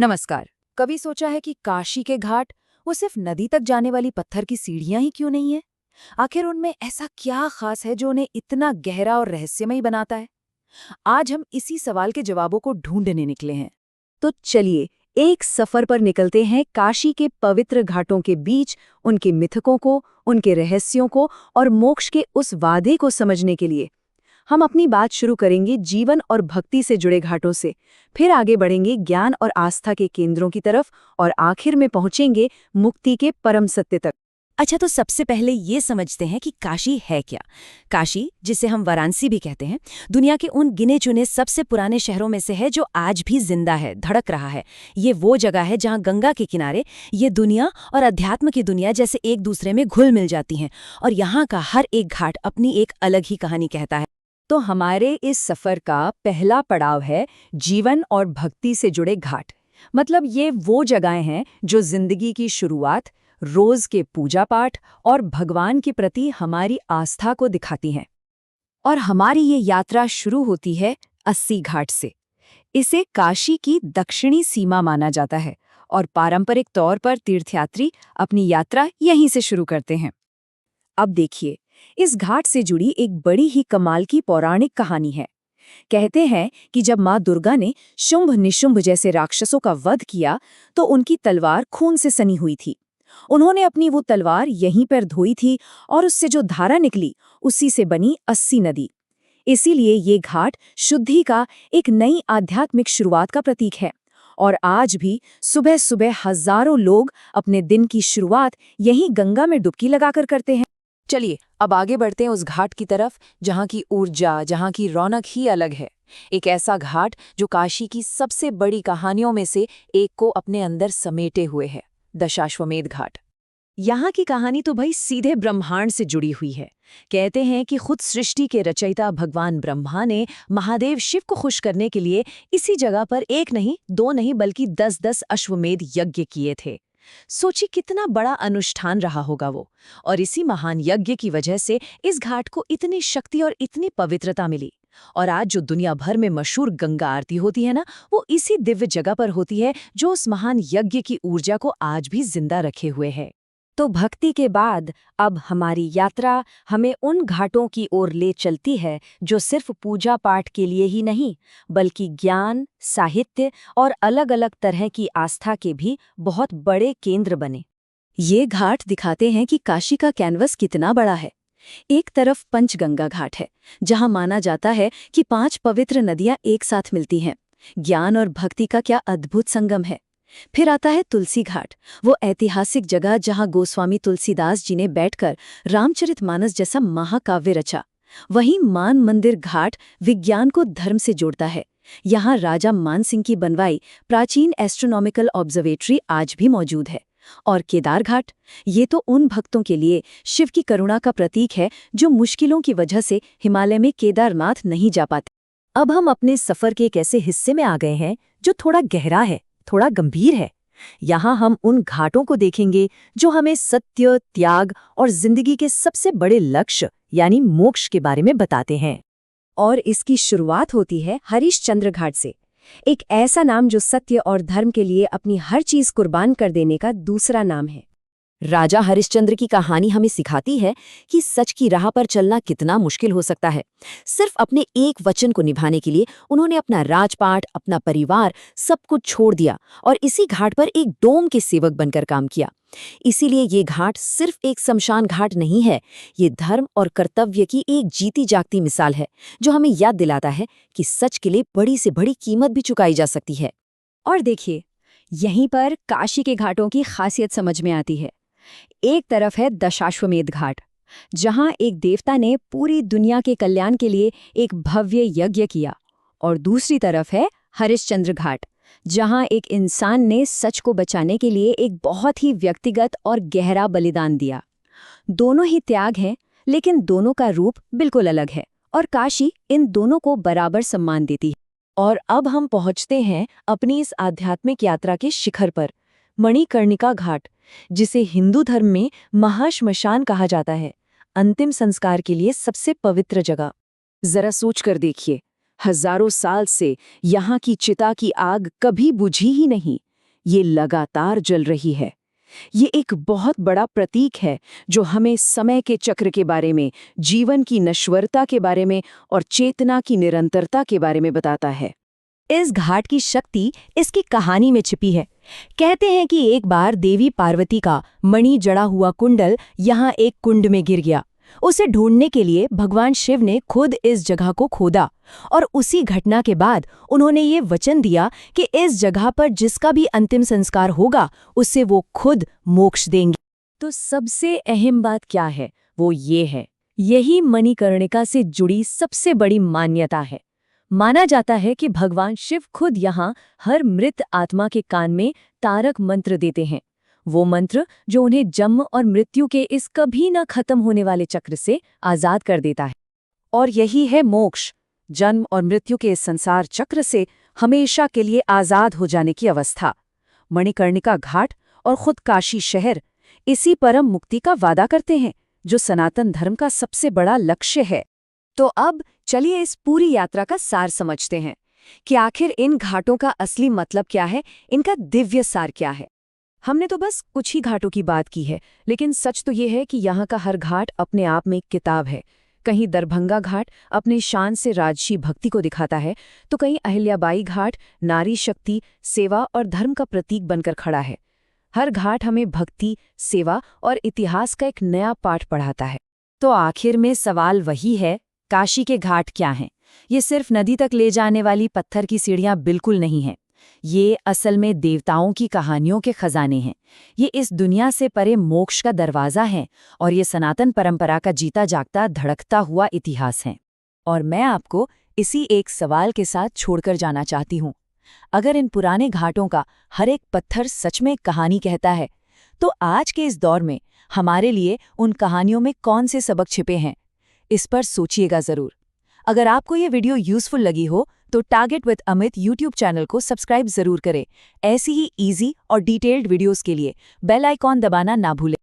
नमस्कार। कभी सोचा है कि काशी के घाट वो सिर्फ नदी तक जाने वाली पत्थर की सीढ़ियां ही क्यों नहीं है? आखिर उनमें ऐसा क्या खास है जो उन्हें इतना गहरा और रहस्यमयी बनाता है? आज हम इसी सवाल के जवाबों को ढूंढने निकले हैं। तो चलिए एक सफर पर निकलते हैं काशी के पवित्र घाटों के बीच, उनके मिथकों को, उनके रहस्यों को और मोक्ष के उस वादे को समझने के लिए। हम अपनी बात शुरू करेंगे जीवन और भक्ति से जुड़े घाटों से, फिर आगे बढ़ेंगे ज्ञान और आस्था के केंद्रों की तरफ और आखिर में पहुंचेंगे मुक्ति के परम सत्य तक। अच्छा, तो सबसे पहले ये समझते हैं कि काशी है क्या। काशी, जिसे हम वाराणसी भी कहते हैं, दुनिया के उन गिने चुने सबसे पुराने शहरों में से है जो आज भी जिंदा है, धड़क रहा है। ये वो जगह है जहाँ गंगा के किनारे ये दुनिया और अध्यात्म की दुनिया जैसे एक दूसरे में घुल मिल जाती हैं, और यहाँ का हर एक घाट अपनी एक अलग ही कहानी कहता है। तो हमारे इस सफर का पहला पड़ाव है जीवन और भक्ति से जुड़े घाट। मतलब ये वो जगहें हैं जो जिंदगी की शुरुआत, रोज के पूजा पाठ और भगवान के प्रति हमारी आस्था को दिखाती हैं। और हमारी ये यात्रा शुरू होती है 80 घाट से। इसे काशी की दक्षिणी सीमा माना जाता है और पारंपरिक तौर पर तीर्थयात्री अपनी यात्रा यहीं से शुरू करते हैं। अब देखिए, इस घाट से जुड़ी एक बड़ी ही कमाल की पौराणिक कहानी है। कहते हैं कि जब माँ दुर्गा ने शुंभ निशुंभ जैसे राक्षसों का वध किया तो उनकी तलवार खून से सनी हुई थी। उन्होंने अपनी वो तलवार यहीं पर धोई थी और उससे जो धारा निकली उसी से बनी 80 नदी। इसीलिए ये घाट शुद्धि का एक नई आध्यात्मिक शुरुआत का प्रतीक है। और आज भी सुबह सुबह हजारों लोग अपने दिन की शुरुआत यहीं गंगा में डुबकी लगाकर करते हैं। चलिए अब आगे बढ़ते हैं उस घाट की तरफ जहाँ की ऊर्जा, जहाँ की रौनक ही अलग है। एक ऐसा घाट जो काशी की सबसे बड़ी कहानियों में से एक को अपने अंदर समेटे हुए है, दशाश्वमेध घाट। यहाँ की कहानी तो भाई सीधे ब्रह्मांड से जुड़ी हुई है। कहते हैं कि खुद सृष्टि के रचयिता भगवान ब्रह्मा ने महादेव शिव को खुश करने के लिए इसी जगह पर एक नहीं, दो नहीं, बल्कि 10-10 अश्वमेध यज्ञ किए थे। सोची कितना बड़ा अनुष्ठान रहा होगा वो। और इसी महान यज्ञ की वजह से इस घाट को इतनी शक्ति और इतनी पवित्रता मिली। और आज जो दुनिया भर में मशहूर गंगा आरती होती है ना, वो इसी दिव्य जगह पर होती है जो उस महान यज्ञ की ऊर्जा को आज भी जिंदा रखे हुए है। तो भक्ति के बाद अब हमारी यात्रा हमें उन घाटों की ओर ले चलती है जो सिर्फ पूजा पाठ के लिए ही नहीं, बल्कि ज्ञान, साहित्य और अलग-अलग तरह की आस्था के भी बहुत बड़े केंद्र बने। ये घाट दिखाते हैं कि काशी का कैनवस कितना बड़ा है। एक तरफ पंचगंगा घाट है, जहां माना जाता है कि 5 पवित्र नदियां एक साथ मिलती हैं। ज्ञान और भक्ति का क्या अद्भुत संगम है। फिर आता है तुलसी घाट, वो ऐतिहासिक जगह जहां गोस्वामी तुलसीदास जी ने बैठकर रामचरितमानस जैसा महाकाव्य रचा। वहीं मान मंदिर घाट विज्ञान को धर्म से जोड़ता है। यहाँ राजा मान सिंह की बनवाई प्राचीन एस्ट्रोनॉमिकल ऑब्जर्वेटरी आज भी मौजूद है। और केदार घाट, ये तो उन भक्तों के लिए शिव की करुणा का प्रतीक है जो मुश्किलों की वजह से हिमालय में केदारनाथ नहीं जा पाते। अब हम अपने सफर के एक ऐसे हिस्से में आ गए हैं जो थोड़ा गहरा है, थोड़ा गंभीर है। यहाँ हम उन घाटों को देखेंगे जो हमें सत्य, त्याग और जिंदगी के सबसे बड़े लक्ष्य यानी मोक्ष के बारे में बताते हैं। और इसकी शुरुआत होती है हरिश्चंद्र घाट से, एक ऐसा नाम जो सत्य और धर्म के लिए अपनी हर चीज कुर्बान कर देने का दूसरा नाम है। राजा हरिश्चंद्र की कहानी हमें सिखाती है कि सच की राह पर चलना कितना मुश्किल हो सकता है। सिर्फ अपने एक वचन को निभाने के लिए उन्होंने अपना राजपाट, अपना परिवार, सब कुछ छोड़ दिया और इसी घाट पर एक डोम के सेवक बनकर काम किया। इसीलिए ये घाट सिर्फ एक शमशान घाट नहीं है, ये धर्म और कर्तव्य की एक जीती जागती मिसाल है जो हमें याद दिलाता है कि सच के लिए बड़ी से बड़ी कीमत भी चुकाई जा सकती है। और देखिए, यहीं पर काशी के घाटों की खासियत समझ में आती है। एक तरफ है दशाश्वमेध घाट, जहां एक देवता ने पूरी दुनिया के कल्याण के लिए एक भव्य यज्ञ किया, और दूसरी तरफ है हरिश्चंद्र घाट, जहां एक इंसान ने सच को बचाने के लिए एक बहुत ही व्यक्तिगत और गहरा बलिदान दिया। दोनों ही त्याग हैं, लेकिन दोनों का रूप बिल्कुल अलग है, और काशी इन दोनों को बराबर सम्मान देती है। और अब हम पहुंचते हैं अपनी इस आध्यात्मिक यात्रा के शिखर पर, मणिकर्णिका घाट, जिसे हिंदू धर्म में महाश्मशान कहा जाता है, अंतिम संस्कार के लिए सबसे पवित्र जगह। जरा सोच कर देखिए, हजारों साल से यहाँ की चिता की आग कभी बुझी ही नहीं, ये लगातार जल रही है। ये एक बहुत बड़ा प्रतीक है जो हमें समय के चक्र के बारे में, जीवन की नश्वरता के बारे में और चेतना की निरंतरता के बारे में बताता है। इस घाट की शक्ति इसकी कहानी में छिपी है। कहते हैं कि एक बार देवी पार्वती का मणि जड़ा हुआ कुंडल यहाँ एक कुंड में गिर गया। उसे ढूंढने के लिए भगवान शिव ने खुद इस जगह को खोदा और उसी घटना के बाद उन्होंने ये वचन दिया कि इस जगह पर जिसका भी अंतिम संस्कार होगा उसे वो खुद मोक्ष देंगे। तो सबसे अहम बात क्या है? वो ये है, यही मणिकर्णिका से जुड़ी सबसे बड़ी मान्यता है। माना जाता है कि भगवान शिव खुद यहाँ हर मृत आत्मा के कान में तारक मंत्र देते हैं, वो मंत्र जो उन्हें जन्म और मृत्यु के इस कभी न खत्म होने वाले चक्र से आजाद कर देता है। और यही है मोक्ष, जन्म और मृत्यु के इस संसार चक्र से हमेशा के लिए आजाद हो जाने की अवस्था। मणिकर्णिका घाट और खुद काशी शहर इसी परम मुक्ति का वादा करते हैं, जो सनातन धर्म का सबसे बड़ा लक्ष्य है। तो अब चलिए इस पूरी यात्रा का सार समझते हैं कि आखिर इन घाटों का असली मतलब क्या है, इनका दिव्य सार क्या है। हमने तो बस कुछ ही घाटों की बात की है, लेकिन सच तो ये है कि यहाँ का हर घाट अपने आप में एक किताब है। कहीं दरभंगा घाट अपने शान से राजसी भक्ति को दिखाता है, तो कहीं अहिल्याबाई घाट नारी शक्ति, सेवा और धर्म का प्रतीक बनकर खड़ा है। हर घाट हमें भक्ति, सेवा और इतिहास का एक नया पाठ पढ़ाता है। तो आखिर में सवाल वही है, काशी के घाट क्या हैं? ये सिर्फ नदी तक ले जाने वाली पत्थर की सीढ़ियां बिल्कुल नहीं हैं। ये असल में देवताओं की कहानियों के खजाने हैं। ये इस दुनिया से परे मोक्ष का दरवाज़ा है और ये सनातन परंपरा का जीता जागता धड़कता हुआ इतिहास है। और मैं आपको इसी एक सवाल के साथ छोड़कर जाना चाहती हूँ। अगर इन पुराने घाटों का हर एक पत्थर सच में कहानी कहता है, तो आज के इस दौर में हमारे लिए उन कहानियों में कौन से सबक छिपे हैं? इस पर सोचिएगा ज़रूर। अगर आपको ये वीडियो यूज़फुल लगी हो तो target with Amit YouTube channel को सब्सक्राइब ज़रूर करें। ऐसी ही ईजी और डिटेल्ड वीडियोस के लिए बेल आइकॉन दबाना ना भूलें।